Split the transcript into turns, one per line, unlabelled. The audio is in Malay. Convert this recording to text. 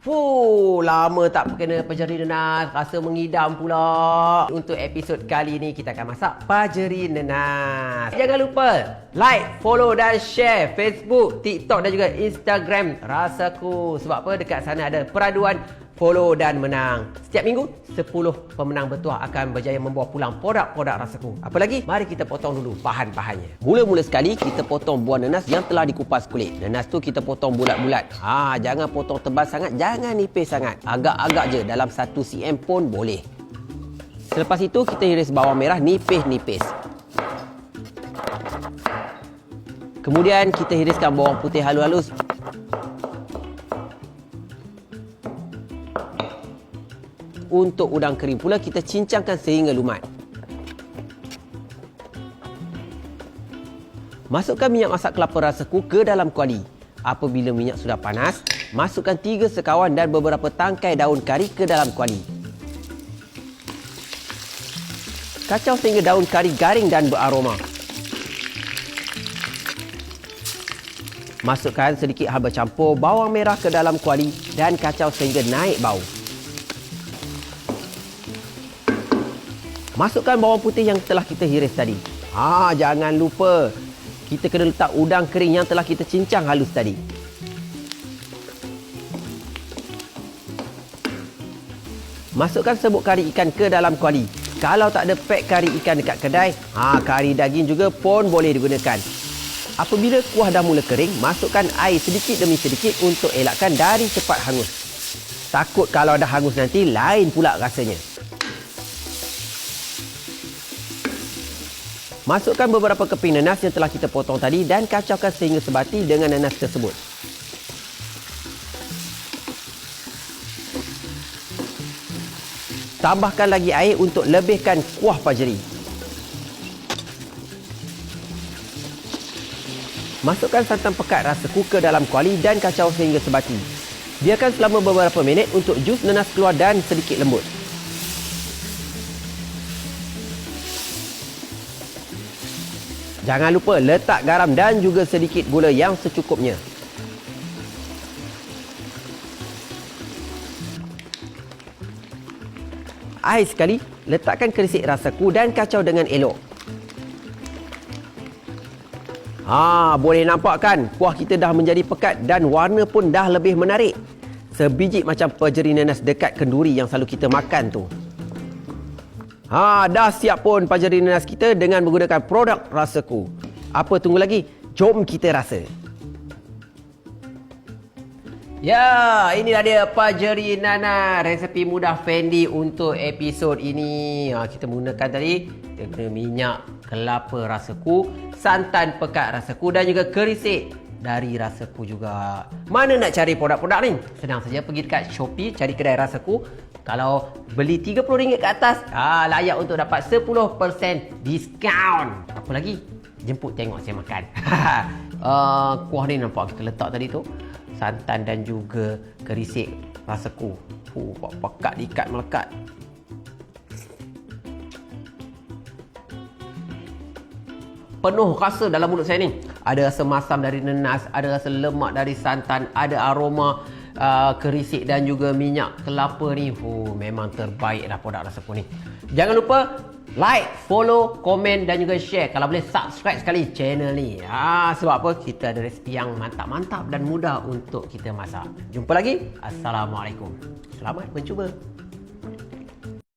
Lama tak berkena pajeri nenas, rasa mengidam pula. Untuk episod kali ni kita akan masak pajeri nenas. Jangan lupa like, follow dan share Facebook, TikTok dan juga Instagram Rasaku. Sebab apa? Dekat sana ada peraduan follow dan menang. Setiap minggu 10 pemenang bertuah akan berjaya membawa pulang produk-produk Rasaku. Apa lagi? Mari kita potong dulu bahan-bahannya. Mula-mula sekali kita potong buah nanas yang telah dikupas kulit. Nanas tu kita potong bulat-bulat. Jangan potong tebal sangat, jangan nipis sangat. Agak-agak je, dalam 1 cm pun boleh. Selepas itu kita iris bawang merah nipis-nipis. Kemudian kita iriskan bawang putih halus-halus. Untuk udang kering pula kita cincangkan sehingga lumat. Masukkan minyak masak kelapa Rasaku ke dalam kuali. Apabila minyak sudah panas, masukkan 3 sekawan dan beberapa tangkai daun kari ke dalam kuali. Kacau sehingga daun kari garing dan beraroma. Masukkan sedikit haba campur bawang merah ke dalam kuali dan kacau sehingga naik bau. Masukkan bawang putih yang telah kita iris tadi. Jangan lupa, kita kena letak udang kering yang telah kita cincang halus tadi. Masukkan serbuk kari ikan ke dalam kuali. Kalau tak ada pack kari ikan dekat kedai, kari daging juga pun boleh digunakan. Apabila kuah dah mula kering, masukkan air sedikit demi sedikit untuk elakkan dari cepat hangus. Takut kalau dah hangus nanti, lain pula rasanya. Masukkan beberapa keping nanas yang telah kita potong tadi dan kacaukan sehingga sebati dengan nanas tersebut. Tambahkan lagi air untuk lebihkan kuah pajeri. Masukkan santan pekat Rasaku ke dalam kuali dan kacau sehingga sebati. Biarkan selama beberapa minit untuk jus nanas keluar dan sedikit lembut. Jangan lupa letak garam dan juga sedikit gula yang secukupnya. Akhir sekali, letakkan kerisik Rasaku dan kacau dengan elok. Boleh nampak kan? Kuah kita dah menjadi pekat dan warna pun dah lebih menarik. Sebiji macam pajeri nanas dekat kenduri yang selalu kita makan tu. Dah siap pun pajeri nanas kita dengan menggunakan produk Rasaku. Apa tunggu lagi? Jom kita rasa. Ya, inilah dia pajeri nanas. Resepi mudah Fendi untuk episod ini. Kita menggunakan tadi minyak kelapa Rasaku, santan pekat Rasaku dan juga kerisik dari Rasaku juga. Mana nak cari produk-produk ni? Senang saja, pergi dekat Shopee, cari kedai Rasaku. Kalau beli RM30 ke atas, layak untuk dapat 10% diskaun. Apa lagi? Jemput tengok saya makan. Kuah ni nampak kita letak tadi tu. Santan dan juga kerisik Rasaku. Pekat diikat melekat. Penuh rasa dalam mulut saya ni. Ada rasa masam dari nanas, ada rasa lemak dari santan, ada aroma kerisik dan juga minyak kelapa ni. Memang terbaik dah produk Rasaku ni. Jangan lupa like, follow, komen dan juga share. Kalau boleh subscribe sekali channel ni. Sebab apa? Kita ada resipi yang mantap-mantap dan mudah untuk kita masak. Jumpa lagi. Assalamualaikum. Selamat mencuba.